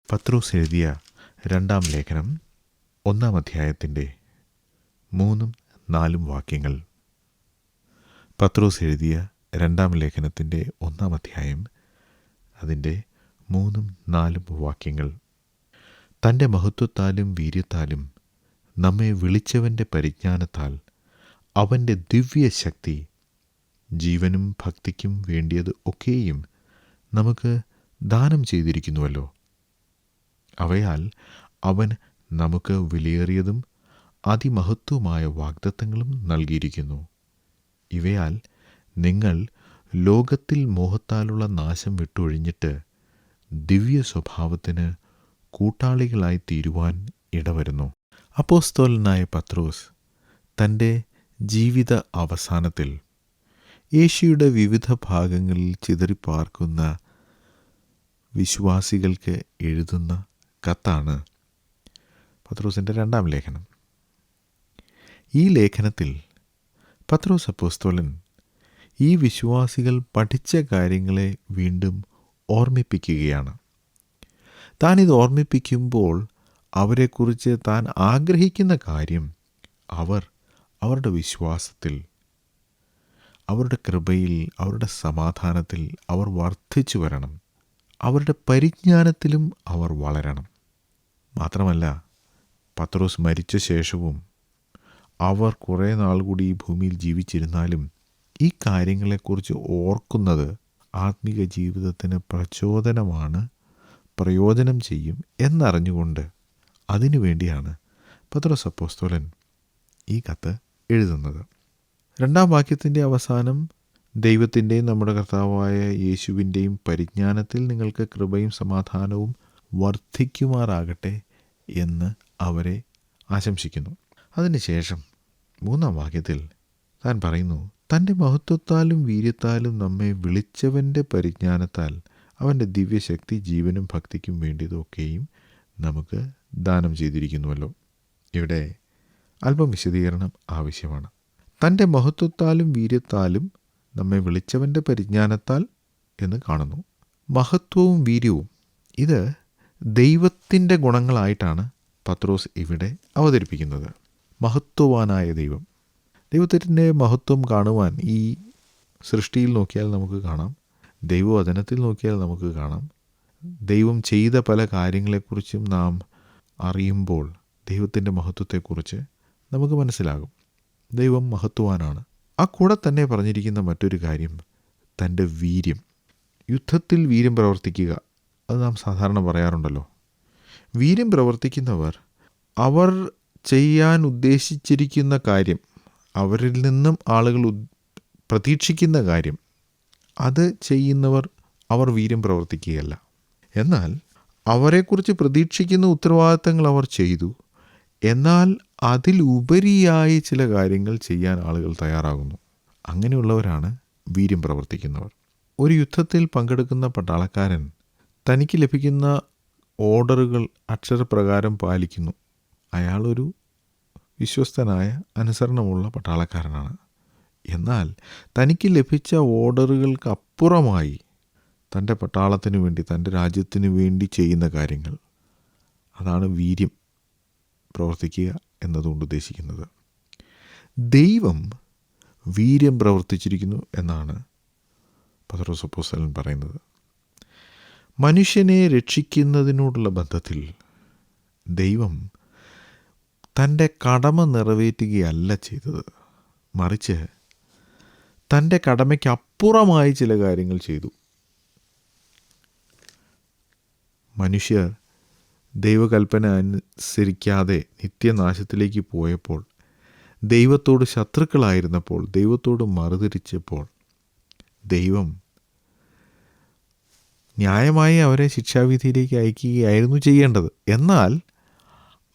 പത്രോസ് എഴുതിയ രണ്ടാം ലേഖനം 1-ാം അധ്യായത്തിൻ്റെ 3-4 വാക്യങ്ങൾ. പത്രോസ് എഴുതിയ രണ്ടാം ലേഖനത്തിൻ്റെ 1-ാം അധ്യായം അതിൻ്റെ 3-4 വാക്യങ്ങൾ. തൻ്റെ മഹത്വത്താലും വീര്യത്താലും നമ്മെ വിളിച്ചവൻ്റെ പരിജ്ഞാനത്താൽ അവൻ്റെ ദിവ്യശക്തി ജീവനും ഭക്തിക്കും വേണ്ടിയത് ഒക്കെയും നമുക്ക് ദാനം ചെയ്തിരിക്കുന്നുവല്ലോ. അവയാൽ അവൻ നമുക്ക് വിലയേറിയതും അതിമഹത്വമായ വാഗ്ദത്തങ്ങളും നൽകിയിരിക്കുന്നു. ഇവയാൽ നിങ്ങൾ ലോകത്തിൽ മോഹത്താലുള്ള നാശം വിട്ടൊഴിഞ്ഞിട്ട് ദിവ്യ സ്വഭാവത്തിന് കൂട്ടാളികളായി തീരുവാൻ ഇടവരുന്നു. അപ്പോസ്തലനായ പത്രോസ് തൻ്റെ ജീവിത അവസാനത്തിൽ ഏഷ്യയുടെ വിവിധ ഭാഗങ്ങളിൽ ചിതറിപ്പാർക്കുന്ന വിശ്വാസികൾക്ക് എഴുതുന്ന കത്താണ് പത്രോസിൻ്റെ രണ്ടാം ലേഖനം. ഈ ലേഖനത്തിൽ പത്രോസ് അപ്പോസ്തലൻ ഈ വിശ്വാസികൾ പഠിച്ച കാര്യങ്ങളെ വീണ്ടും ഓർമ്മിപ്പിക്കുകയാണ്. താനിത് ഓർമ്മിപ്പിക്കുമ്പോൾ അവരെക്കുറിച്ച് താൻ ആഗ്രഹിക്കുന്ന കാര്യം അവരുടെ വിശ്വാസത്തിൽ, അവരുടെ കൃപയിൽ, അവരുടെ സമാധാനത്തിൽ അവർ വർദ്ധിച്ചു വരണം. അവരുടെ പരിജ്ഞാനത്തിലും അവർ വളരണം. മാത്രമല്ല, പത്രോസ് മരിച്ച ശേഷവും അവർ കുറേ നാൾ കൂടി ഈ ഭൂമിയിൽ ജീവിച്ചിരുന്നാലും ഈ കാര്യങ്ങളെക്കുറിച്ച് ഓർക്കുന്നത് ആത്മീക ജീവിതത്തിന് പ്രചോദനമാണ്, പ്രയോജനം ചെയ്യും എന്നറിഞ്ഞുകൊണ്ട് അതിനു വേണ്ടിയാണ് പത്രോസ് അപ്പോസ്തലൻ ഈ കത്ത് എഴുതുന്നത്. 2-ാം വാക്യത്തിൻ്റെ അവസാനം ദൈവത്തിൻ്റെയും നമ്മുടെ കർത്താവായ യേശുവിൻ്റെയും പരിജ്ഞാനത്തിൽ നിങ്ങൾക്ക് കൃപയും സമാധാനവും വർദ്ധിക്കുമാറാകട്ടെ എന്ന് അവരെ ആശംസിക്കുന്നു. അതിനുശേഷം 3-ാം വാക്യത്തിൽ താൻ പറയുന്നു, തൻ്റെ മഹത്വത്താലും വീര്യത്താലും നമ്മെ വിളിച്ചവൻ്റെ പരിജ്ഞാനത്താൽ അവൻ്റെ ദിവ്യശക്തി ജീവനും ഭക്തിക്കും വേണ്ടിയതൊക്കെയും നമുക്ക് ദാനം ചെയ്തിരിക്കുന്നുവല്ലോ. ഇവിടെ അല്പം വിശദീകരണം ആവശ്യമാണ്. തൻ്റെ മഹത്വത്താലും വീര്യത്താലും നമ്മെ വിളിച്ചവൻ്റെ പരിജ്ഞാനത്താൽ എന്ന് കാണുന്നു. മഹത്വവും വീര്യവും ഇത് ദൈവത്തിൻ്റെ ഗുണങ്ങളായിട്ടാണ് പത്രോസ് ഇവിടെ അവതരിപ്പിക്കുന്നത്. മഹത്വവാനായ ദൈവം, ദൈവത്തിൻ്റെ മഹത്വം കാണുവാൻ ഈ സൃഷ്ടിയിൽ നോക്കിയാൽ നമുക്ക് കാണാം, ദൈവവചനത്തിൽ നോക്കിയാൽ നമുക്ക് കാണാം. ദൈവം ചെയ്ത പല കാര്യങ്ങളെക്കുറിച്ചും നാം അറിയുമ്പോൾ ദൈവത്തിൻ്റെ മഹത്വത്തെക്കുറിച്ച് നമുക്ക് മനസ്സിലാകും. ദൈവം മഹത്വവാനാണ്. ആ കൂടെ തന്നെ പറഞ്ഞിരിക്കുന്ന മറ്റൊരു കാര്യം തൻ്റെ വീര്യം. യുദ്ധത്തിൽ വീര്യം പ്രവർത്തിക്കുക, അത് നാം സാധാരണ പറയാറുണ്ടല്ലോ. വീര്യം പ്രവർത്തിക്കുന്നവർ അവർ ചെയ്യാൻ ഉദ്ദേശിച്ചിരിക്കുന്ന കാര്യം, അവരിൽ നിന്നും ആളുകൾ പ്രതീക്ഷിക്കുന്ന കാര്യം, അത് ചെയ്യുന്നവർ അവർ വീര്യം പ്രവർത്തിക്കുകയല്ല. എന്നാൽ അവരെക്കുറിച്ച് പ്രതീക്ഷിക്കുന്ന ഉത്തരവാദിത്തങ്ങൾ അവർ ചെയ്തു. എന്നാൽ അതിലുപരിയായി ചില കാര്യങ്ങൾ ചെയ്യാൻ ആളുകൾ തയ്യാറാകുന്നു. അങ്ങനെയുള്ളവരാണ് വീര്യം പ്രവർത്തിക്കുന്നവർ. ഒരു യുദ്ധത്തിൽ പങ്കെടുക്കുന്ന പട്ടാളക്കാരൻ തനിക്ക് ലഭിക്കുന്ന ഓർഡറുകൾ അക്ഷരപ്രകാരം പാലിക്കുന്നു. അയാളൊരു വിശ്വസ്തനായ, അനുസരണമുള്ള പട്ടാളക്കാരനാണ്. എന്നാൽ തനിക്ക് ലഭിച്ച ഓർഡറുകൾക്ക് അപ്പുറമായി തൻ്റെ പട്ടാളത്തിനു വേണ്ടി, തൻ്റെ രാജ്യത്തിനു വേണ്ടി ചെയ്യുന്ന കാര്യങ്ങൾ, അതാണ് വീര്യം പ്രവർത്തിക്കുക എന്നതുകൊണ്ട് ഉദ്ദേശിക്കുന്നത്. ദൈവം വീര്യം പ്രവർത്തിച്ചിരിക്കുന്നു എന്നാണ് പത്രോസ് അപ്പോസ്തലൻ പറയുന്നത്. മനുഷ്യനെ രക്ഷിക്കുന്നതിനോടുള്ള ബന്ധത്തിൽ ദൈവം തൻ്റെ കടമ നിറവേറ്റുകയല്ല ചെയ്തത്, മറിച്ച് തൻ്റെ കടമയ്ക്കപ്പുറമായി ചില കാര്യങ്ങൾ ചെയ്തു. മനുഷ്യർ ദൈവകൽപ്പന അനുസരിക്കാതെ നിത്യനാശത്തിലേക്ക് പോയപ്പോൾ, ദൈവത്തോട് ശത്രുക്കളായിരുന്നപ്പോൾ, ദൈവത്തോട് മറുതിരിച്ചപ്പോൾ ദൈവം ന്യായമായി അവരെ ശിക്ഷാവിധിയിലേക്ക് അയക്കുകയായിരുന്നു ചെയ്യേണ്ടത്. എന്നാൽ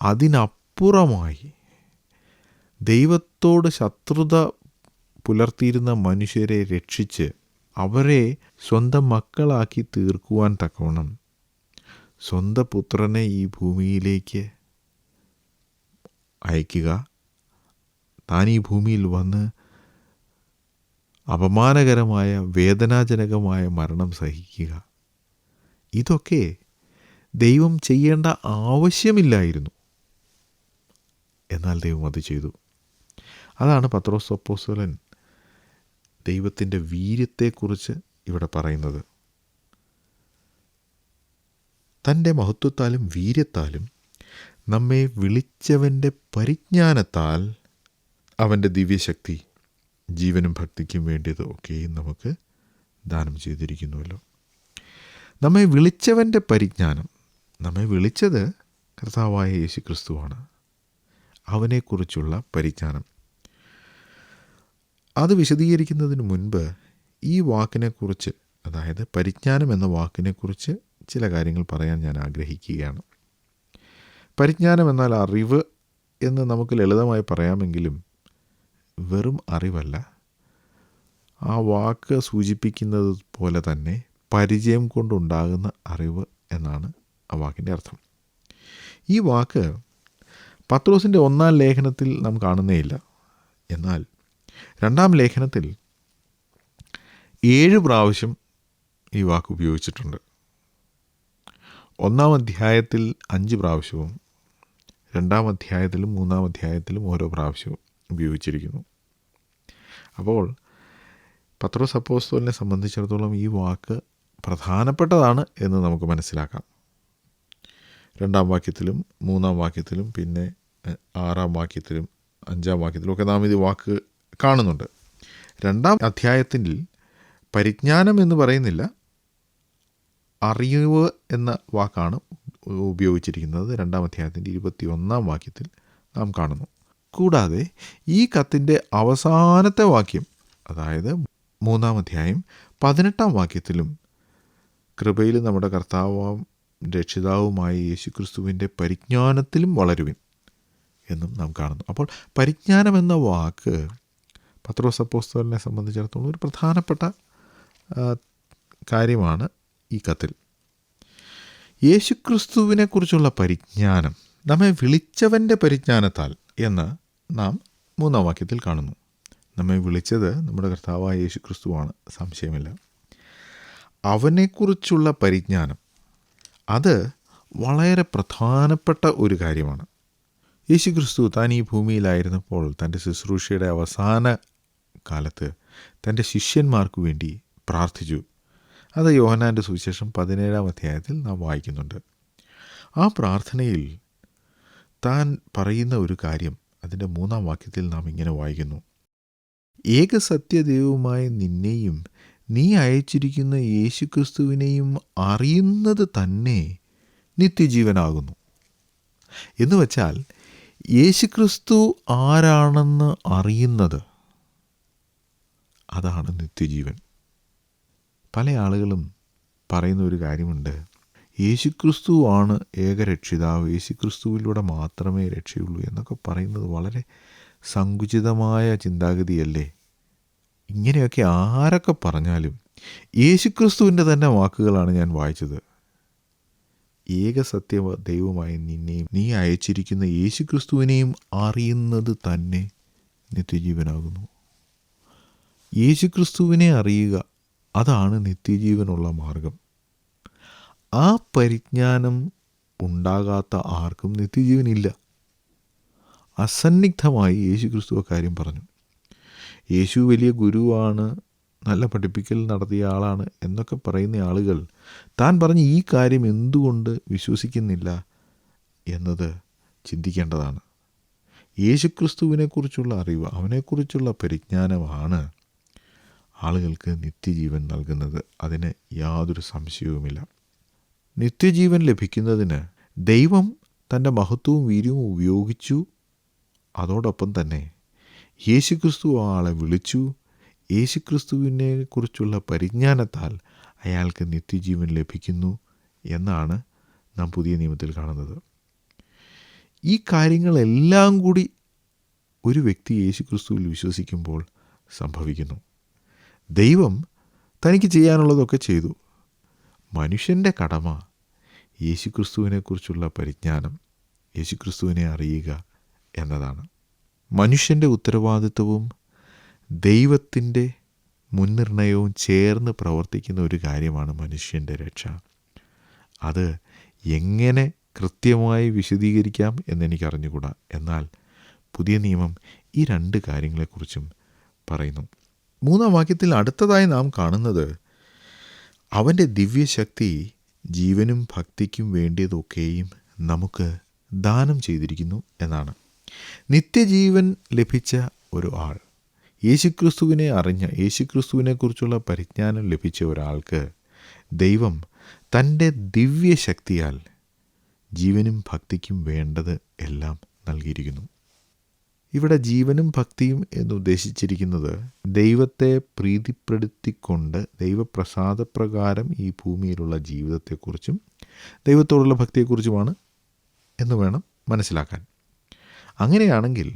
അതിനപ്പുറമായി ദൈവത്തോട് ശത്രുത പുലർത്തിയിരുന്ന മനുഷ്യരെ രക്ഷിച്ച് അവരെ സ്വന്തം മക്കളാക്കി തീർക്കുവാൻ തക്കവണ്ണം സ്വന്തം പുത്രനെ ഈ ഭൂമിയിലേക്ക് അയക്കുക, താൻ ഈ ഭൂമിയിൽ വന്ന് അപമാനകരമായ വേദനാജനകമായ മരണം സഹിക്കുക, ഇതൊക്കെ ദൈവം ചെയ്യേണ്ട ആവശ്യമില്ലായിരുന്നു. എന്നാൽ ദൈവം അത് ചെയ്തു. അതാണ് പത്രോസ് അപ്പോസ്തലൻ ദൈവത്തിൻ്റെ വീര്യത്തെക്കുറിച്ച് ഇവിടെ പറയുന്നത്. തൻ്റെ മഹത്വത്താലും വീര്യത്താലും നമ്മെ വിളിച്ചവൻ്റെ പരിജ്ഞാനത്താൽ അവൻ്റെ ദിവ്യശക്തി ജീവനും ഭക്തിക്കും വേണ്ടിയത് ഒക്കെയും നമുക്ക് ദാനം ചെയ്തിരിക്കുന്നുവല്ലോ. നമ്മെ വിളിച്ചവൻ്റെ പരിജ്ഞാനം, നമ്മെ വിളിച്ചത് കർത്താവായ യേശു ക്രിസ്തുവാണ്. അവനെക്കുറിച്ചുള്ള പരിജ്ഞാനം, അത് വിശദീകരിക്കുന്നതിന് മുൻപ് ഈ വാക്കിനെക്കുറിച്ച്, അതായത് പരിജ്ഞാനം എന്ന വാക്കിനെക്കുറിച്ച് ചില കാര്യങ്ങൾ പറയാൻ ഞാൻ ആഗ്രഹിക്കുകയാണ്. പരിജ്ഞാനം എന്നാൽ അറിവ് എന്ന് നമുക്ക് ലളിതമായി പറയാമെങ്കിലും വെറും അറിവല്ല. ആ വാക്ക് സൂചിപ്പിക്കുന്നത് പോലെ തന്നെ പരിചയം കൊണ്ടുണ്ടാകുന്ന അറിവ് എന്നാണ് ആ വാക്കിൻ്റെ അർത്ഥം. ഈ വാക്ക് പത്രോസിൻ്റെ 1-ാം ലേഖനത്തിൽ നാം കാണുന്നേയില്ല. എന്നാൽ 2-ാം ലേഖനത്തിൽ 7 പ്രാവശ്യം ഈ വാക്ക് ഉപയോഗിച്ചിട്ടുണ്ട്. 1-ാം അധ്യായത്തിൽ 5 പ്രാവശ്യവും 2-ാം അധ്യായത്തിലും 3-ാം അധ്യായത്തിലും ഓരോ പ്രാവശ്യവും ഉപയോഗിച്ചിരിക്കുന്നു. അപ്പോൾ പത്രോസ് അപ്പോസ്തലനെ സംബന്ധിച്ചിടത്തോളം ഈ വാക്ക് പ്രധാനപ്പെട്ടതാണ് എന്ന് നമുക്ക് മനസ്സിലാക്കാം. 2-ാം വാക്യത്തിലും 3-ാം വാക്യത്തിലും പിന്നെ 6-ാം വാക്യത്തിലും 5-ാം വാക്യത്തിലും ഒക്കെ നാം ഇത് വാക്ക് കാണുന്നുണ്ട്. 2-ാം അധ്യായത്തിൽ പരിജ്ഞാനം എന്ന് പറയുന്നില്ല, അറിവ് എന്ന വാക്കാണ് ഉപയോഗിച്ചിരിക്കുന്നത്. 2-ാം അധ്യായത്തിൻ്റെ 21-ാം വാക്യത്തിൽ നാം കാണുന്നു. കൂടാതെ ഈ കത്തിൻ്റെ അവസാനത്തെ വാക്യം, അതായത് 3-ാം അധ്യായം 18-ാം വാക്യത്തിലും കൃപയിൽ നമ്മുടെ കർത്താവും രക്ഷിതാവുമായ യേശുക്രിസ്തുവിൻ്റെ പരിജ്ഞാനത്തിലും വളരുവിൻ എന്നും നാം കാണുന്നു. അപ്പോൾ പരിജ്ഞാനം എന്ന വാക്ക് പത്രോസ് അപ്പോസ്തലനെ സംബന്ധിച്ചിടത്തോളം ഒരു പ്രധാനപ്പെട്ട കാര്യമാണ് ഈ കത്തിൽ. യേശുക്രിസ്തുവിനെക്കുറിച്ചുള്ള പരിജ്ഞാനം, നമ്മെ വിളിച്ചവൻ്റെ പരിജ്ഞാനത്താൽ എന്ന് നാം 3-ാം വാക്യത്തിൽ കാണുന്നു. നമ്മെ വിളിച്ചത് നമ്മുടെ കർത്താവായ യേശുക്രിസ്തുവാണ്, സംശയമില്ല. അവനെക്കുറിച്ചുള്ള പരിജ്ഞാനം, അത് വളരെ പ്രധാനപ്പെട്ട ഒരു കാര്യമാണ്. യേശുക്രിസ്തു താൻ ഈ ഭൂമിയിലായിരുന്നപ്പോൾ തൻ്റെ ശുശ്രൂഷയുടെ അവസാന കാലത്ത് തൻ്റെ ശിഷ്യന്മാർക്ക് വേണ്ടി പ്രാർത്ഥിച്ചു. അത് യോഹന്നാൻ്റെ സുവിശേഷം 17-ാം അധ്യായത്തിൽ നാം വായിക്കുന്നുണ്ട്. ആ പ്രാർത്ഥനയിൽ താൻ പറയുന്ന ഒരു കാര്യം അതിൻ്റെ 3-ാം വാക്യത്തിൽ നാം ഇങ്ങനെ വായിക്കുന്നു: ഏകസത്യദൈവമായ നിന്നെയും നീ അയച്ചിരിക്കുന്ന യേശുക്രിസ്തുവിനെയും അറിയുന്നത് തന്നെ നിത്യജീവനാകുന്നു. എന്ന് വച്ചാൽ യേശുക്രിസ്തു ആരാണെന്ന് അറിയുന്നത്, അതാണ് നിത്യജീവൻ. പല ആളുകളും പറയുന്ന ഒരു കാര്യമുണ്ട്, യേശുക്രിസ്തു ആണ് ഏകരക്ഷിതാവ്, യേശുക്രിസ്തുവിലൂടെ മാത്രമേ രക്ഷയുള്ളൂ എന്നൊക്കെ പറയുന്നത് വളരെ സങ്കുചിതമായ ചിന്താഗതിയല്ലേ? ഇങ്ങനെയൊക്കെ ആരൊക്കെ പറഞ്ഞാലും യേശുക്രിസ്തുവിൻ്റെ തന്നെ വാക്കുകളാണ് ഞാൻ വായിച്ചത്. ഏകസത്യ ദൈവമായ നിന്നെയും നീ അയച്ചിരിക്കുന്ന യേശുക്രിസ്തുവിനെയും അറിയുന്നത് തന്നെ നിത്യജീവനാകുന്നു. യേശുക്രിസ്തുവിനെ അറിയുക, അതാണ് നിത്യജീവനുള്ള മാർഗം. ആ പരിജ്ഞാനം ഉണ്ടാകാത്ത ആർക്കും നിത്യജീവനില്ല. അസന്നിഗ്ധമായി യേശുക്രിസ്തു കാര്യം പറഞ്ഞു. യേശു വലിയ ഗുരുവാണ്, നല്ല പഠിപ്പിക്കൽ നടത്തിയ ആളാണ് എന്നൊക്കെ പറയുന്ന ആളുകൾ താൻ പറഞ്ഞ ഈ കാര്യം എന്തുകൊണ്ട് വിശ്വസിക്കുന്നില്ല എന്നത് ചിന്തിക്കേണ്ടതാണ്. യേശുക്രിസ്തുവിനെക്കുറിച്ചുള്ള അറിവ്, അവനെക്കുറിച്ചുള്ള പരിജ്ഞാനമാണ് ആളുകൾക്ക് നിത്യജീവൻ നൽകുന്നത്. അതിന് യാതൊരു സംശയവുമില്ല. നിത്യജീവൻ ലഭിക്കുന്നതിന് ദൈവം തൻ്റെ മഹത്വവും വീര്യവും ഉപയോഗിച്ചു. അതോടൊപ്പം തന്നെ യേശുക്രിസ്തു ആളെ വിളിച്ചു. യേശുക്രിസ്തുവിനെ കുറിച്ചുള്ള പരിജ്ഞാനത്താൽ അയാൾക്ക് നിത്യജീവൻ ലഭിക്കുന്നു എന്നാണ് നാം പുതിയ നിയമത്തിൽ കാണുന്നത്. ഈ കാര്യങ്ങളെല്ലാം കൂടി ഒരു വ്യക്തി യേശുക്രിസ്തുവിൽ വിശ്വസിക്കുമ്പോൾ സംഭവിക്കുന്നു. ദൈവം തനിക്ക് ചെയ്യാനുള്ളതൊക്കെ ചെയ്തു. മനുഷ്യൻ്റെ കടമ യേശുക്രിസ്തുവിനെക്കുറിച്ചുള്ള പരിജ്ഞാനം, യേശുക്രിസ്തുവിനെ അറിയുക എന്നതാണ്. മനുഷ്യൻ്റെ ഉത്തരവാദിത്വവും ദൈവത്തിൻ്റെ മുൻനിർണയവും ചേർന്ന് പ്രവർത്തിക്കുന്ന ഒരു കാര്യമാണ് മനുഷ്യൻ്റെ രക്ഷ. അത് എങ്ങനെ കൃത്യമായി വിശദീകരിക്കാം എന്നെനിക്കറിഞ്ഞുകൂടാ. എന്നാൽ പുതിയ നിയമം ഈ രണ്ട് കാര്യങ്ങളെക്കുറിച്ചും പറയുന്നു. 3-ാം വാക്യത്തിൽ അടുത്തതായി നാം കാണുന്നത് അവൻ്റെ ദിവ്യശക്തി ജീവനും ഭക്തിക്കും വേണ്ടിയതൊക്കെയും നമുക്ക് ദാനം ചെയ്തിരിക്കുന്നു എന്നാണ്. നിത്യജീവൻ ലഭിച്ച ഒരു ആൾ, യേശുക്രിസ്തുവിനെ അറിഞ്ഞ, യേശുക്രിസ്തുവിനെക്കുറിച്ചുള്ള പരിജ്ഞാനം ലഭിച്ച ഒരാൾക്ക് ദൈവം തൻ്റെ ദിവ്യശക്തിയാൽ ജീവനും ഭക്തിക്കും വേണ്ടത് എല്ലാം നൽകിയിരിക്കുന്നു. ഇവിടെ ജീവനും ഭക്തിയും എന്നുദ്ദേശിച്ചിരിക്കുന്നത് ദൈവത്തെ പ്രീതിപ്പെടുത്തിക്കൊണ്ട് ദൈവപ്രസാദപ്രകാരം ഈ ഭൂമിയിലുള്ള ജീവിതത്തെക്കുറിച്ചും ദൈവത്തോടുള്ള ഭക്തിയെക്കുറിച്ചുമാണ് എന്ന് വേണം മനസ്സിലാക്കാൻ. അങ്ങനെയാണെങ്കിൽ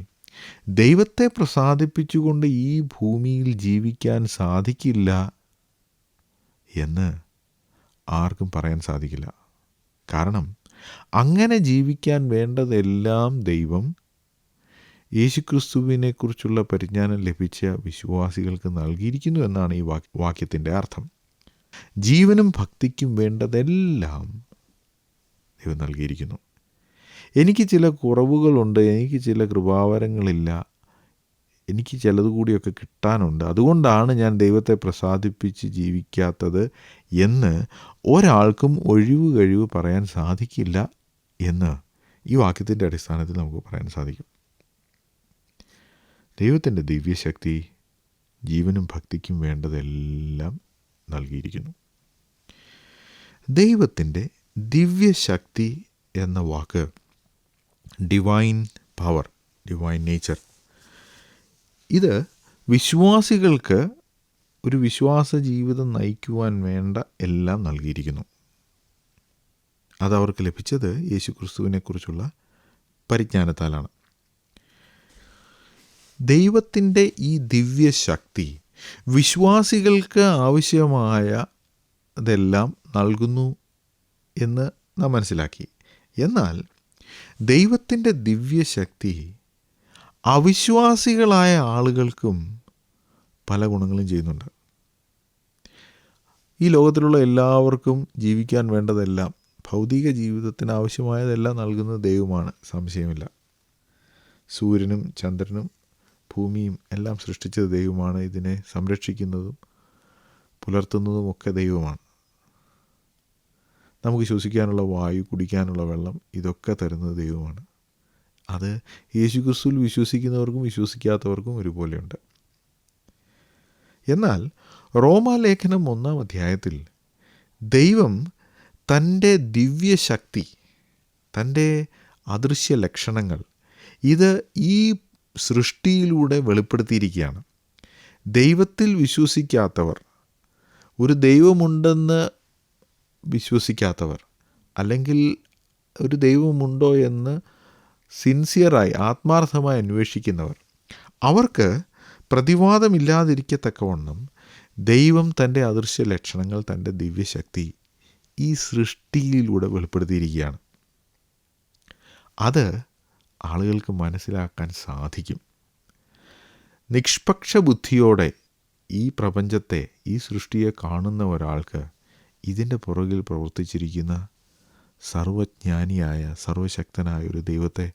ദൈവത്തെ പ്രസാദിപ്പിച്ചുകൊണ്ട് ഈ ഭൂമിയിൽ ജീവിക്കാൻ സാധിക്കില്ല എന്ന് ആർക്കും പറയാൻ സാധിക്കില്ല. കാരണം അങ്ങനെ ജീവിക്കാൻ വേണ്ടതെല്ലാം ദൈവം യേശുക്രിസ്തുവിനെക്കുറിച്ചുള്ള പരിജ്ഞാനം ലഭിച്ച വിശ്വാസികൾക്ക് നൽകിയിരിക്കുന്നു എന്നാണ് ഈ വാക്യത്തിൻ്റെ അർത്ഥം. ജീവനും ഭക്തിക്കും വേണ്ടതെല്ലാം ദൈവം നൽകിയിരിക്കുന്നു. എനിക്ക് ചില കുറവുകളുണ്ട്, എനിക്ക് ചില കൃപാവരങ്ങളില്ല, എനിക്ക് ചിലത് കൂടിയൊക്കെ കിട്ടാനുണ്ട്, അതുകൊണ്ടാണ് ഞാൻ ദൈവത്തെ പ്രസാദിപ്പിച്ച് ജീവിക്കാത്തത് എന്ന് ഒരാൾക്കും ഒഴിവ് കഴിവ് പറയാൻ സാധിക്കില്ല എന്ന് ഈ വാക്യത്തിൻ്റെ അടിസ്ഥാനത്തിൽ നമുക്ക് പറയാൻ സാധിക്കും. ദൈവത്തിൻ്റെ ദിവ്യശക്തി ജീവനും ഭക്തിക്കും വേണ്ടതെല്ലാം നൽകിയിരിക്കുന്നു. ദൈവത്തിൻ്റെ ദിവ്യശക്തി എന്ന വാക്ക് ഡിവൈൻ പവർ, ഡിവൈൻ നേച്ചർ, ഇത് വിശ്വാസികൾക്ക് ഒരു വിശ്വാസ ജീവിതം നയിക്കുവാൻ വേണ്ട എല്ലാം നൽകിയിരിക്കുന്നു. അതവർക്ക് ലഭിച്ചത് യേശുക്രിസ്തുവിനെക്കുറിച്ചുള്ള പരിജ്ഞാനത്താലാണ്. ദൈവത്തിൻ്റെ ഈ ദിവ്യശക്തി വിശ്വാസികൾക്ക് ആവശ്യമായതെല്ലാം നൽകുന്നു എന്ന് നാം മനസ്സിലാക്കി. എന്നാൽ ദൈവത്തിൻ്റെ ദിവ്യശക്തി അവിശ്വാസികളായ ആളുകൾക്കും പല ഗുണങ്ങളും ചെയ്യുന്നുണ്ട്. ഈ ലോകത്തിലുള്ള എല്ലാവർക്കും ജീവിക്കാൻ വേണ്ടതെല്ലാം, ഭൗതിക ജീവിതത്തിന് ആവശ്യമായതെല്ലാം നൽകുന്നത് ദൈവമാണ്, സംശയമില്ല. സൂര്യനും ചന്ദ്രനും ഭൂമിയും എല്ലാം സൃഷ്ടിച്ചത് ദൈവമാണ്. ഇതിനെ സംരക്ഷിക്കുന്നതും പുലർത്തുന്നതും ഒക്കെ ദൈവമാണ്. നമുക്ക് ശ്വസിക്കാനുള്ള വായു, കുടിക്കാനുള്ള വെള്ളം, ഇതൊക്കെ തരുന്നത് ദൈവമാണ്. അത് യേശുക്രിസ്തുവിൽ വിശ്വസിക്കുന്നവർക്കും വിശ്വസിക്കാത്തവർക്കും ഒരുപോലെയുണ്ട്. എന്നാൽ റോമാലേഖനം 1-ാം അധ്യായത്തിൽ ദൈവം തൻ്റെ ദിവ്യശക്തി, തൻ്റെ അദൃശ്യ ലക്ഷണങ്ങൾ ഇത് ഈ സൃഷ്ടിയിലൂടെ വെളിപ്പെടുത്തിയിരിക്കുകയാണ്. ദൈവത്തിൽ വിശ്വസിക്കാത്തവർ, ഒരു ദൈവമുണ്ടെന്ന് വിശ്വസിക്കാത്തവർ, അല്ലെങ്കിൽ ഒരു ദൈവമുണ്ടോ എന്ന് സിൻസിയറായി ആത്മാർത്ഥമായി അന്വേഷിക്കുന്നവർ, അവർക്ക് പ്രതിവാദമില്ലാതിരിക്കത്തക്കവണ്ണം ദൈവം തൻ്റെ അദൃശ്യ ലക്ഷണങ്ങൾ, തൻ്റെ ദിവ്യശക്തി ഈ സൃഷ്ടിയിലൂടെ വെളിപ്പെടുത്തിയിരിക്കുകയാണ്. അത് ആളുകൾക്ക് മനസ്സിലാക്കാൻ സാധിക്കും. നിഷ്പക്ഷ ബുദ്ധിയോടെ ഈ പ്രപഞ്ചത്തെ, ഈ സൃഷ്ടിയെ കാണുന്ന ഒരാൾക്ക് ഇതിൻ്റെ പുറകിൽ പ്രവർത്തിച്ചിരിക്കുന്ന സർവജ്ഞാനിയായ, സർവശക്തനായ ഒരു ദൈവത്തെ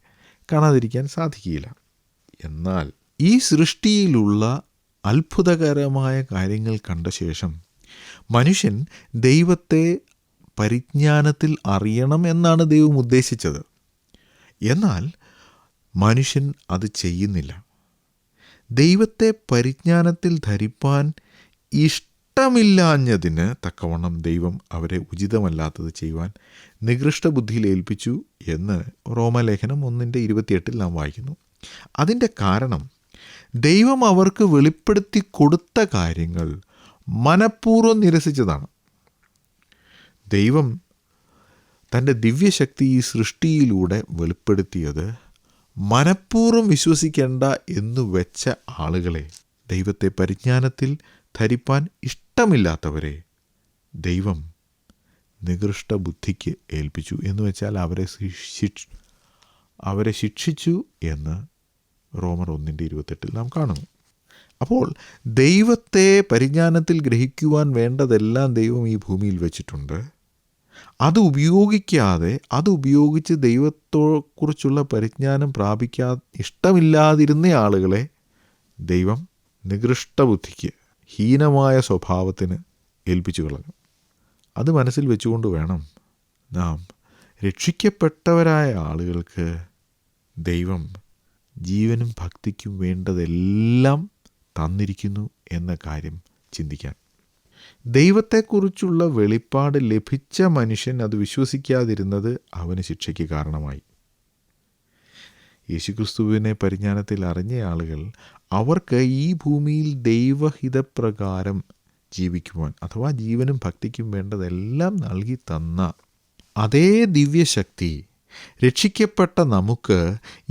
കാണാതിരിക്കാൻ സാധിക്കില്ല. എന്നാൽ ഈ സൃഷ്ടിയിലുള്ള അത്ഭുതകരമായ കാര്യങ്ങൾ കണ്ട ശേഷം മനുഷ്യൻ ദൈവത്തെ പരിജ്ഞാനത്തിൽ അറിയണം എന്നാണ് ദൈവം ഉദ്ദേശിച്ചത്. എന്നാൽ മനുഷ്യൻ അത് ചെയ്യുന്നില്ല. ദൈവത്തെ പരിജ്ഞാനത്തിൽ ധരിപ്പാൻ ഇഷ്ടമില്ലാഞ്ഞതിന് തക്കവണ്ണം ദൈവം അവരെ ഉചിതമല്ലാത്തത് ചെയ്യുവാൻ നികൃഷ്ട ബുദ്ധിയിൽ ഏൽപ്പിച്ചു എന്ന് റോമാലേഖനം 1:28 നാം വായിക്കുന്നു. അതിൻ്റെ കാരണം ദൈവം അവർക്ക് വെളിപ്പെടുത്തി കൊടുത്ത കാര്യങ്ങൾ മനഃപൂർവ്വം നിരസിച്ചതാണ്. ദൈവം തൻ്റെ ദിവ്യശക്തി ഈ സൃഷ്ടിയിലൂടെ വെളിപ്പെടുത്തിയത് മനഃപൂർവ്വം വിശ്വസിക്കേണ്ട എന്നു വെച്ച ആളുകളെ, ദൈവത്തെ പരിജ്ഞാനത്തിൽ ധരിപ്പാൻ ഇഷ്ടമില്ലാത്തവരെ ദൈവം നികൃഷ്ട ബുദ്ധിക്ക് ഏൽപ്പിച്ചു എന്ന് വെച്ചാൽ അവരെ ശിക്ഷിച്ചു എന്ന് റോമർ 1:28 നാം കാണുന്നു. അപ്പോൾ ദൈവത്തെ പരിജ്ഞാനത്തിൽ ഗ്രഹിക്കുവാൻ വേണ്ടതെല്ലാം ദൈവം ഈ ഭൂമിയിൽ വെച്ചിട്ടുണ്ട്. അത് ഉപയോഗിക്കാതെ, അത് ഉപയോഗിച്ച് ദൈവത്തെക്കുറിച്ചുള്ള പരിജ്ഞാനം ഇഷ്ടമില്ലാതിരുന്ന ആളുകളെ ദൈവം നികൃഷ്ട ബുദ്ധിക്ക്, ഹീനമായ സ്വഭാവത്തിന് ഏൽപ്പിച്ചു കളഞ്ഞു. അത് മനസ്സിൽ വെച്ചുകൊണ്ട് വേണം നാം രക്ഷിക്കപ്പെട്ടവരായ ആളുകൾക്ക് ദൈവം ജീവനും ഭക്തിക്കും വേണ്ടതെല്ലാം തന്നിരിക്കുന്നു എന്ന കാര്യം ചിന്തിക്കാൻ. ദൈവത്തെക്കുറിച്ചുള്ള വെളിപ്പാട് ലഭിച്ച മനുഷ്യൻ അത് വിശ്വസിക്കാതിരുന്നത് അവന് ശിക്ഷയ്ക്ക് കാരണമായി. യേശുക്രിസ്തുവിനെ പരിജ്ഞാനത്തിൽ അറിഞ്ഞ ആളുകൾ അവർക്ക് ഈ ഭൂമിയിൽ ദൈവഹിതപ്രകാരം ജീവിക്കുവാൻ, അഥവാ ജീവനും ഭക്തിക്കും വേണ്ടതെല്ലാം നൽകി തന്ന അതേ ദിവ്യശക്തി രക്ഷിക്കപ്പെട്ട നമുക്ക്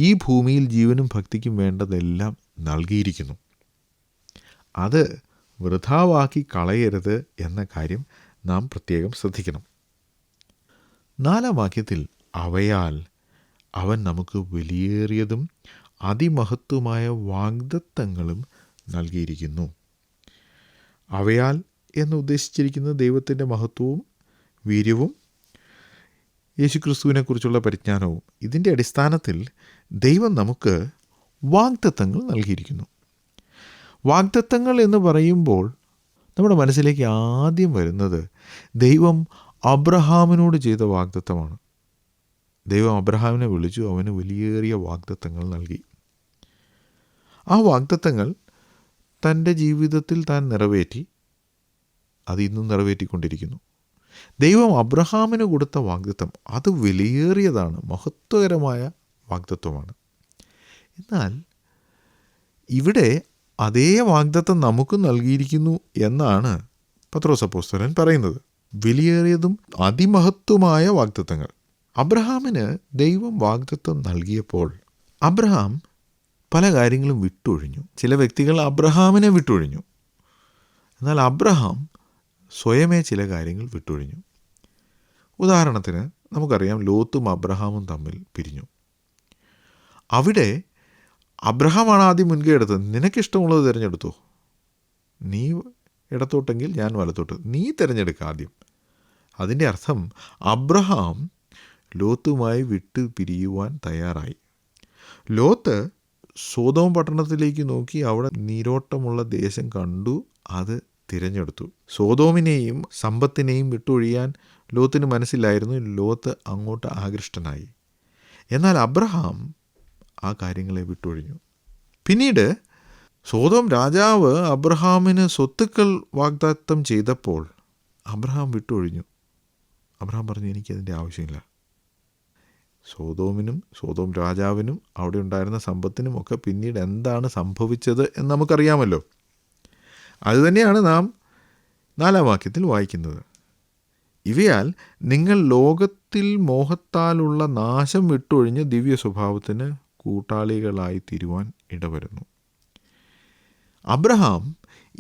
ഈ ഭൂമിയിൽ ജീവനും ഭക്തിക്കും വേണ്ടതെല്ലാം നൽകിയിരിക്കുന്നു. അത് വൃഥാവാക്കി കളയരുത് എന്ന കാര്യം നാം പ്രത്യേകം ശ്രദ്ധിക്കണം. 4-ാം വാക്യത്തിൽ അവയാൽ അവൻ നമുക്ക് വിലയേറിയതും അതിമഹത്വമായ വാഗ്ദത്തങ്ങളും നൽകിയിരിക്കുന്നു. അവയാൽ എന്ന് ഉദ്ദേശിച്ചിരിക്കുന്നത് ദൈവത്തിൻ്റെ മഹത്വവും വീര്യവും യേശുക്രിസ്തുവിനെക്കുറിച്ചുള്ള പരിജ്ഞാനവും. ഇതിൻ്റെ അടിസ്ഥാനത്തിൽ ദൈവം നമുക്ക് വാഗ്ദത്തങ്ങൾ നൽകിയിരിക്കുന്നു. വാഗ്ദത്തങ്ങൾ എന്ന് പറയുമ്പോൾ നമ്മുടെ മനസ്സിലേക്ക് ആദ്യം വരുന്നത് ദൈവം അബ്രഹാമിനോട് ചെയ്ത വാഗ്ദത്തമാണ്. ദൈവം അബ്രഹാമിനെ വിളിച്ചു, അവന് വലിയേറിയ വാഗ്ദത്തങ്ങൾ നൽകി. ആ വാഗ്ദത്തങ്ങൾ തൻ്റെ ജീവിതത്തിൽ താൻ നിറവേറ്റി. അത് ഇന്നും നിറവേറ്റിക്കൊണ്ടിരിക്കുന്നു. ദൈവം അബ്രഹാമിന് കൊടുത്ത വാഗ്ദത്തം അത് വിലയേറിയതാണ്, മഹത്വകരമായ വാഗ്ദത്വമാണ്. എന്നാൽ ഇവിടെ അതേ വാഗ്ദത്തം നമുക്ക് നൽകിയിരിക്കുന്നു എന്നാണ് പത്രോസ് അപ്പോസ്തലൻ പറയുന്നത്. വിലയേറിയതും അതിമഹത്വമായ വാഗ്ദത്തങ്ങൾ. അബ്രഹാമിന് ദൈവം വാഗ്ദത്തം നൽകിയപ്പോൾ അബ്രഹാം പല കാര്യങ്ങളും വിട്ടൊഴിഞ്ഞു. ചില വ്യക്തികൾ അബ്രഹാമിനെ വിട്ടൊഴിഞ്ഞു. എന്നാൽ അബ്രഹാം സ്വയമേ ചില കാര്യങ്ങൾ വിട്ടൊഴിഞ്ഞു. ഉദാഹരണത്തിന് നമുക്കറിയാം, ലോത്തും അബ്രഹാമും തമ്മിൽ പിരിഞ്ഞു. അവിടെ അബ്രഹാമാണ് ആദ്യം മുൻകൈ എടുത്തത്. നിനക്കിഷ്ടമുള്ളത് തിരഞ്ഞെടുത്തോ, നീ ഇടത്തോട്ടെങ്കിൽ ഞാൻ വലത്തോട്ട്, നീ തിരഞ്ഞെടുക്കുക ആദ്യം. അതിൻ്റെ അർത്ഥം അബ്രഹാം ലോത്തുമായി വിട്ട് പിരിയുവാൻ തയ്യാറായി. ലോത്ത് സോദോം പട്ടണത്തിലേക്ക് നോക്കി അവിടെ നീരോട്ടമുള്ള ദേശം കണ്ടു, അത് തിരഞ്ഞെടുത്തു. സോദോമിനെയും സമ്പത്തിനെയും വിട്ടൊഴിയാൻ ലോത്തിന് മനസ്സിലായിരുന്നു. ലോത്ത് അങ്ങോട്ട് ആകൃഷ്ടനായി. എന്നാൽ അബ്രഹാം ആ കാര്യങ്ങളെ വിട്ടൊഴിഞ്ഞു. പിന്നീട് സോദോം രാജാവ് അബ്രഹാമിന് സ്വത്തുക്കൾ വാഗ്ദത്തം ചെയ്തപ്പോൾ അബ്രഹാം വിട്ടൊഴിഞ്ഞു. അബ്രഹാം പറഞ്ഞു, എനിക്കതിൻ്റെ ആവശ്യമില്ല. സോദോം രാജാവിനും അവിടെ ഉണ്ടായിരുന്ന സമ്പത്തിനും ഒക്കെ പിന്നീട് എന്താണ് സംഭവിച്ചത് എന്ന് നമുക്കറിയാമല്ലോ. അതുതന്നെയാണ് നാം 4-ാം വാക്യത്തിൽ വായിക്കുന്നത്. ഇവയാൽ നിങ്ങൾ ലോകത്തിൽ മോഹത്താലുള്ള നാശം വിട്ടൊഴിഞ്ഞ് ദിവ്യ സ്വഭാവത്തിന് കൂട്ടാളികളായി തീരുവാൻ ഇടവരുന്നു. അബ്രഹാം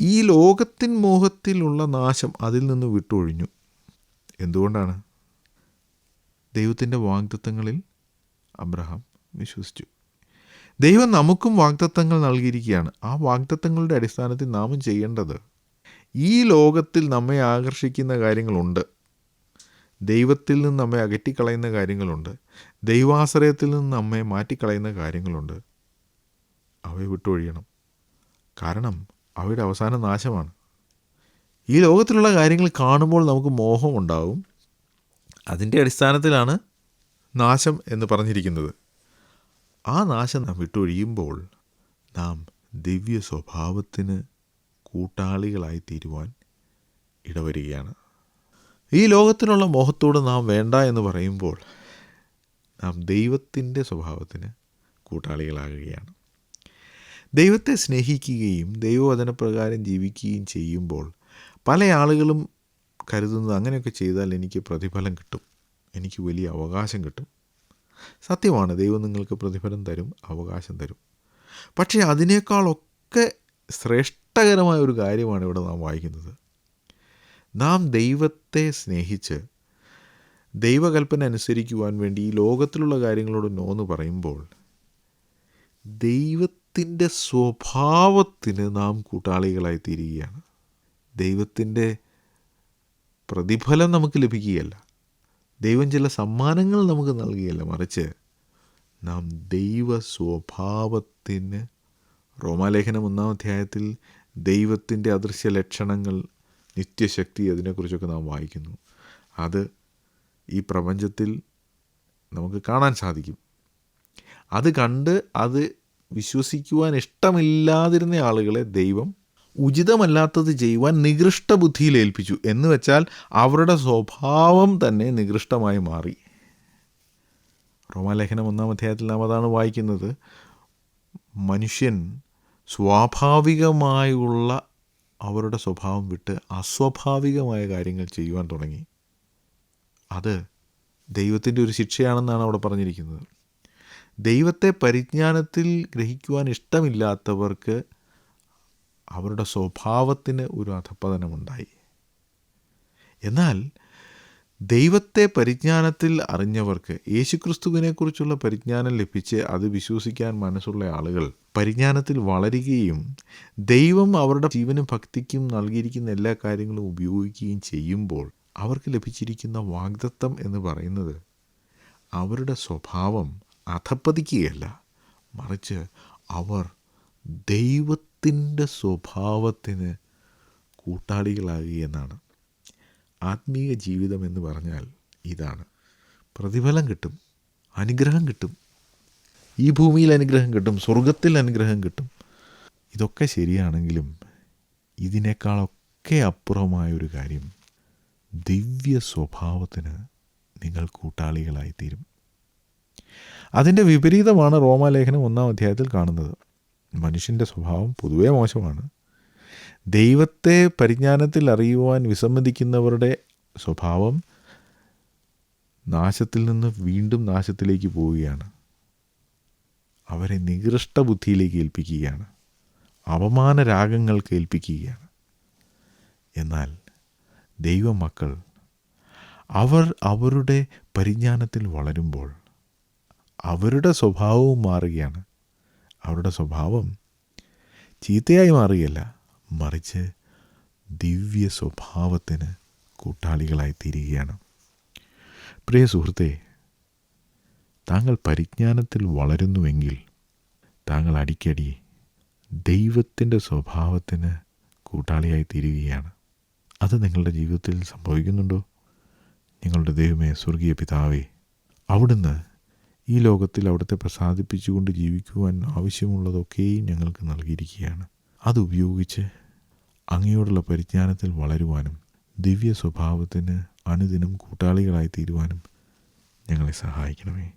ഈ ലോകത്തിൻ മോഹത്തിലുള്ള നാശം അതിൽ നിന്ന് വിട്ടൊഴിഞ്ഞു. എന്തുകൊണ്ടാണ്? ദൈവത്തിൻ്റെ വാഗ്ദത്തങ്ങളിൽ അബ്രഹാം വിശ്വസിച്ചു. ദൈവം നമുക്കും വാഗ്ദത്തങ്ങൾ നൽകിയിരിക്കുകയാണ്. ആ വാഗ്ദത്തങ്ങളുടെ അടിസ്ഥാനത്തിൽ നാം ചെയ്യേണ്ടത്, ഈ ലോകത്തിൽ നമ്മെ ആകർഷിക്കുന്ന കാര്യങ്ങളുണ്ട്, ദൈവത്തിൽ നിന്ന് നമ്മെ അകറ്റിക്കളയുന്ന കാര്യങ്ങളുണ്ട്, ദൈവാശ്രയത്തിൽ നിന്ന് നമ്മെ മാറ്റിക്കളയുന്ന കാര്യങ്ങളുണ്ട്. അവയെ വിട്ടൊഴിയണം. കാരണം അവയുടെ അവസാനം നാശമാണ്. ഈ ലോകത്തിലുള്ള കാര്യങ്ങൾ കാണുമ്പോൾ നമുക്ക് മോഹമുണ്ടാവും. അതിൻ്റെ അടിസ്ഥാനത്തിലാണ് നാശം എന്ന് പറഞ്ഞിരിക്കുന്നത്. ആ നാശം നാം വിട്ടൊഴിയുമ്പോൾ നാം ദിവ്യ സ്വഭാവത്തിന് കൂട്ടാളികളായി തീരുവാൻ ഇടവരികയാണ്. ഈ ലോകത്തിനുള്ള മോഹത്തോട് നാം വേണ്ട എന്ന് പറയുമ്പോൾ നാം ദൈവത്തിൻ്റെ സ്വഭാവത്തിന് കൂട്ടാളികളാകുകയാണ്. ദൈവത്തെ സ്നേഹിക്കുകയും ദൈവവചനപ്രകാരം ജീവിക്കുകയും ചെയ്യുമ്പോൾ പല ആളുകളും കരുതുന്നത്, അങ്ങനെയൊക്കെ ചെയ്താൽ എനിക്ക് പ്രതിഫലം കിട്ടും, എനിക്ക് വലിയ അവകാശം കിട്ടും. സത്യമാണ്, ദൈവം നിങ്ങൾക്ക് പ്രതിഫലം തരും, അവകാശം തരും. പക്ഷേ അതിനേക്കാളൊക്കെ ശ്രേഷ്ഠകരമായ ഒരു കാര്യമാണ് ഇവിടെ നാം വായിക്കുന്നത്. നാം ദൈവത്തെ സ്നേഹിച്ച് ദൈവകൽപ്പന അനുസരിക്കുവാൻ വേണ്ടി ഈ ലോകത്തിലുള്ള കാര്യങ്ങളോട് നോന്ന് പറയുമ്പോൾ ദൈവത്തിൻ്റെ സ്വഭാവത്തിന് നാം കൂട്ടാളികളായി തീരുകയാണ്. ദൈവത്തിൻ്റെ പ്രതിഫലം നമുക്ക് ലഭിക്കുകയല്ല, ദൈവം ചില സമ്മാനങ്ങൾ നമുക്ക് നൽകിയല്ല, മറിച്ച് നാം ദൈവ സ്വഭാവത്തിന്, റോമാലേഖനം 1-ാം അധ്യായത്തിൽ ദൈവത്തിൻ്റെ അദൃശ്യ ലക്ഷണങ്ങൾ, നിത്യശക്തി, അതിനെക്കുറിച്ചൊക്കെ നാം വായിക്കുന്നു. അത് ഈ പ്രപഞ്ചത്തിൽ നമുക്ക് കാണാൻ സാധിക്കും. അത് കണ്ട് അത് വിശ്വസിക്കുവാൻ ഇഷ്ടമില്ലാതിരുന്ന ആളുകളെ ദൈവം ഉചിതമല്ലാത്തത് ചെയ്യുവാൻ നികൃഷ്ട ബുദ്ധിയിൽ ഏൽപ്പിച്ചു. എന്ന് വെച്ചാൽ അവരുടെ സ്വഭാവം തന്നെ നികൃഷ്ടമായി മാറി. റോമാലേഖനം 1-ാം അധ്യായത്തിൽ നാം അതാണ് വായിക്കുന്നത്. മനുഷ്യൻ സ്വാഭാവികമായുള്ള അവരുടെ സ്വഭാവം വിട്ട് അസ്വാഭാവികമായ കാര്യങ്ങൾ ചെയ്യുവാൻ തുടങ്ങി. അത് ദൈവത്തിൻ്റെ ഒരു ശിക്ഷയാണെന്നാണ് അവിടെ പറഞ്ഞിരിക്കുന്നത്. ദൈവത്തെ പരിജ്ഞാനത്തിൽ ഗ്രഹിക്കുവാൻ ഇഷ്ടമില്ലാത്തവർക്ക് അവരുടെ സ്വഭാവത്തിന് ഒരു അധപ്പതനമുണ്ടായി. എന്നാൽ ദൈവത്തെ പരിജ്ഞാനത്തിൽ അറിഞ്ഞവർക്ക്, യേശുക്രിസ്തുവിനെക്കുറിച്ചുള്ള പരിജ്ഞാനം ലഭിച്ച് അത് വിശ്വസിക്കാൻ മനസ്സുള്ള ആളുകൾ പരിജ്ഞാനത്തിൽ വളരുകയും ദൈവം അവരുടെ ജീവനും ഭക്തിക്കും നൽകിയിരിക്കുന്ന എല്ലാ കാര്യങ്ങളും ഉപയോഗിക്കുകയും ചെയ്യുമ്പോൾ അവർക്ക് ലഭിച്ചിരിക്കുന്ന വാഗ്ദത്തം എന്ന് പറയുന്നത് അവരുടെ സ്വഭാവം അധപ്പതിക്കുകയല്ല, മറിച്ച് അവർ ദൈവത്തിൻ്റെ സ്വഭാവത്തിന് കൂട്ടാളികളാകുകയെന്നാണ്. ആത്മീയ ജീവിതം എന്ന് പറഞ്ഞാൽ ഇതാണ്. പ്രതിഫലം കിട്ടും, അനുഗ്രഹം കിട്ടും, ഈ ഭൂമിയിൽ അനുഗ്രഹം കിട്ടും, സ്വർഗത്തിൽ അനുഗ്രഹം കിട്ടും. ഇതൊക്കെ ശരിയാണെങ്കിലും ഇതിനേക്കാളൊക്കെ അപ്പുറമായൊരു കാര്യം, ദിവ്യ സ്വഭാവത്തിന് നിങ്ങൾ കൂട്ടാളികളായിത്തീരും. അതിൻ്റെ വിപരീതമാണ് റോമാലേഖനം 1-ാം അധ്യായത്തിൽ കാണുന്നത്. മനുഷ്യൻ്റെ സ്വഭാവം പൊതുവേ മോശമാണ്. ദൈവത്തെ പരിജ്ഞാനത്തിൽ അറിയുവാൻ വിസമ്മതിക്കുന്നവരുടെ സ്വഭാവം നാശത്തിൽ നിന്ന് വീണ്ടും നാശത്തിലേക്ക് പോവുകയാണ്. അവരെ നികൃഷ്ട ബുദ്ധിയിലേക്ക് ഏൽപ്പിക്കുകയാണ്, അപമാന രാഗങ്ങൾക്ക് ഏൽപ്പിക്കുകയാണ്. എന്നാൽ ദൈവമക്കൾ അവർ അവരുടെ പരിജ്ഞാനത്തിൽ വളരുമ്പോൾ അവരുടെ സ്വഭാവവും മാറുകയാണ്. അവരുടെ സ്വഭാവം ചീത്തയായി മാറുകയല്ല, മറിച്ച് ദിവ്യ സ്വഭാവത്തിന് കൂട്ടാളികളായി തീരുകയാണ്. പ്രിയ സുഹൃത്തെ, താങ്കൾ പരിജ്ഞാനത്തിൽ വളരുന്നുവെങ്കിൽ താങ്കൾ അടിക്കടി ദൈവത്തിൻ്റെ സ്വഭാവത്തിന് കൂട്ടാളിയായി തീരുകയാണ്. അത് നിങ്ങളുടെ ജീവിതത്തിൽ സംഭവിക്കുന്നുണ്ടോ? നിങ്ങളുടെ ദൈവമേ, സ്വർഗീയ പിതാവേ, അവിടുന്ന് ഈ ലോകത്തിൽ അവിടുത്തെ പ്രസാദിപ്പിച്ചുകൊണ്ട് ജീവിക്കുവാൻ ആവശ്യമുള്ളതൊക്കെയും ഞങ്ങൾക്ക് നൽകിയിരിക്കുകയാണ്. അതുപയോഗിച്ച് അങ്ങയോടുള്ള പരിജ്ഞാനത്തിൽ വളരുവാനും ദിവ്യ സ്വഭാവത്തിന് അനുദിനം കൂട്ടാളികളായി തീരുവാനും ഞങ്ങളെ സഹായിക്കണമേ.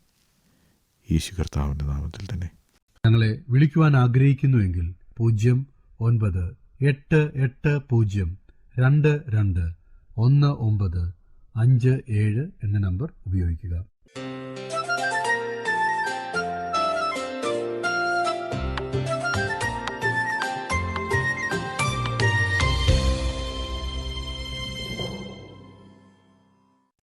യേശു കർത്താവിൻ്റെ നാമത്തിൽ തന്നെ. ഞങ്ങളെ വിളിക്കുവാൻ ആഗ്രഹിക്കുന്നുവെങ്കിൽ 098802221957 എന്ന നമ്പർ ഉപയോഗിക്കുക.